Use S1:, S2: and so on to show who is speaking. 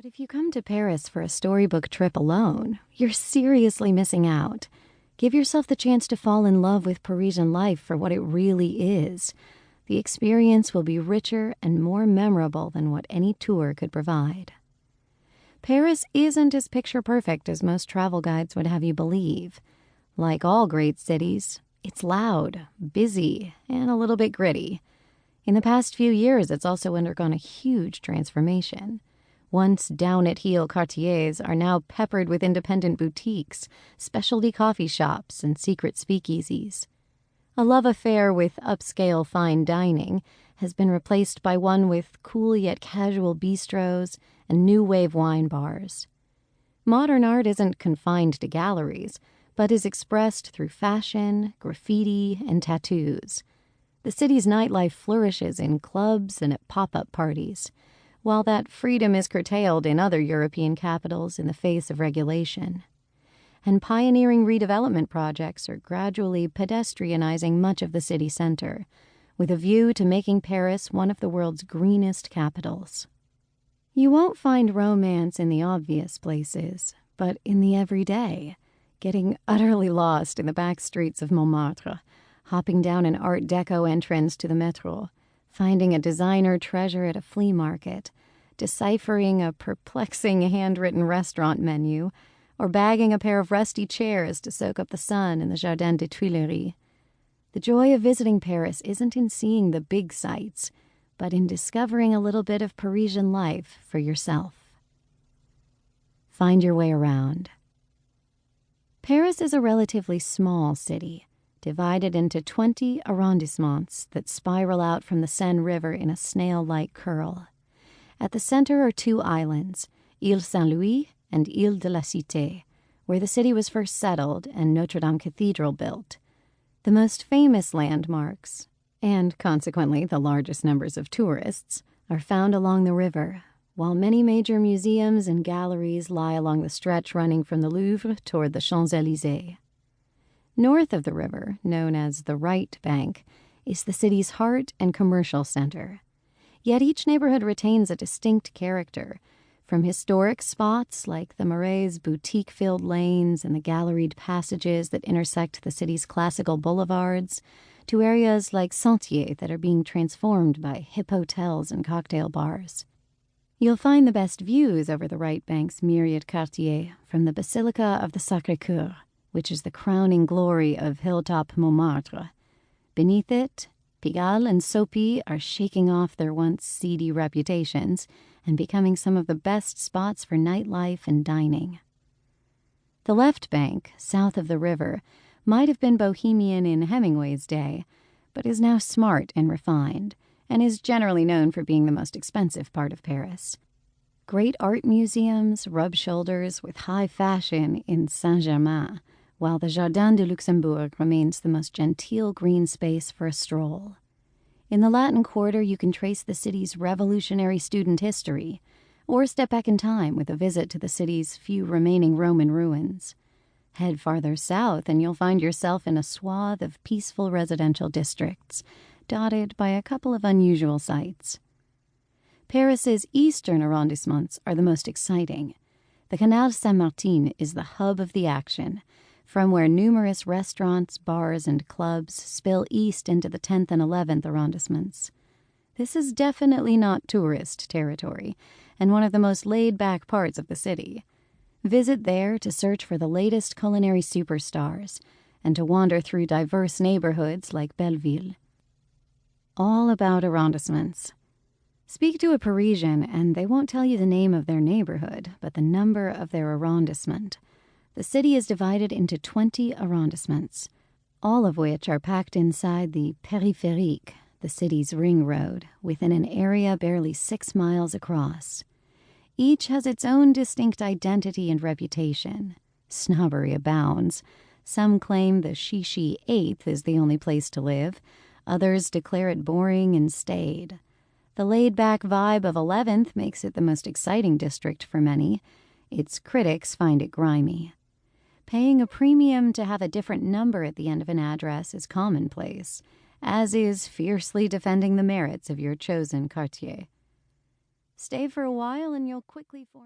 S1: But if you come to Paris for a storybook trip alone, you're seriously missing out. Give yourself the chance to fall in love with Parisian life for what it really is. The experience will be richer and more memorable than what any tour could provide. Paris isn't as picture-perfect as most travel guides would have you believe. Like all great cities, it's loud, busy, and a little bit gritty. In the past few years, it's also undergone a huge transformation. Once down-at-heel quartiers are now peppered with independent boutiques, specialty coffee shops, and secret speakeasies. A love affair with upscale fine dining has been replaced by one with cool yet casual bistros and new-wave wine bars. Modern art isn't confined to galleries, but is expressed through fashion, graffiti, and tattoos. The city's nightlife flourishes in clubs and at pop-up parties, while that freedom is curtailed in other European capitals in the face of regulation. And pioneering redevelopment projects are gradually pedestrianizing much of the city center, with a view to making Paris one of the world's greenest capitals. You won't find romance in the obvious places, but in the everyday, getting utterly lost in the back streets of Montmartre, hopping down an Art Deco entrance to the metro, finding a designer treasure at a flea market, deciphering a perplexing handwritten restaurant menu, or bagging a pair of rusty chairs to soak up the sun in the Jardin des Tuileries. The joy of visiting Paris isn't in seeing the big sights, but in discovering a little bit of Parisian life for yourself. Find your way around. Paris is a relatively small city, divided into 20 arrondissements that spiral out from the Seine River in a snail-like curl. At the center are two islands, Ile Saint-Louis and Ile de la Cité, where the city was first settled and Notre Dame Cathedral built. The most famous landmarks, and consequently the largest numbers of tourists, are found along the river, while many major museums and galleries lie along the stretch running from the Louvre toward the Champs-Élysées. North of the river, known as the right bank, is the city's heart and commercial center. Yet each neighborhood retains a distinct character, from historic spots like the Marais' boutique-filled lanes and the galleried passages that intersect the city's classical boulevards, to areas like Sentier that are being transformed by hip hotels and cocktail bars. You'll find the best views over the right bank's myriad quartiers from the Basilica of the Sacré-Cœur, which is the crowning glory of hilltop Montmartre. Beneath it, Pigalle and Soapy are shaking off their once seedy reputations and becoming some of the best spots for nightlife and dining. The left bank, south of the river, might have been bohemian in Hemingway's day, but is now smart and refined, and is generally known for being the most expensive part of Paris. Great art museums rub shoulders with high fashion in Saint-Germain, while the Jardin de Luxembourg remains the most genteel green space for a stroll. In the Latin Quarter, you can trace the city's revolutionary student history, or step back in time with a visit to the city's few remaining Roman ruins. Head farther south and you'll find yourself in a swath of peaceful residential districts, dotted by a couple of unusual sights. Paris's eastern arrondissements are the most exciting. The Canal Saint-Martin is the hub of the action, from where numerous restaurants, bars, and clubs spill east into the 10th and 11th arrondissements. This is definitely not tourist territory, and one of the most laid-back parts of the city. Visit there to search for the latest culinary superstars, and to wander through diverse neighborhoods like Belleville. All about arrondissements. Speak to a Parisian, and they won't tell you the name of their neighborhood, but the number of their arrondissement. The city is divided into 20 arrondissements, all of which are packed inside the périphérique, the city's ring road, within an area barely 6 miles across. Each has its own distinct identity and reputation. Snobbery abounds. Some claim the Shishi 8th is the only place to live. Others declare it boring and staid. The laid-back vibe of 11th makes it the most exciting district for many. Its critics find it grimy. Paying a premium to have a different number at the end of an address is commonplace, as is fiercely defending the merits of your chosen quartier. Stay for a while and you'll quickly form...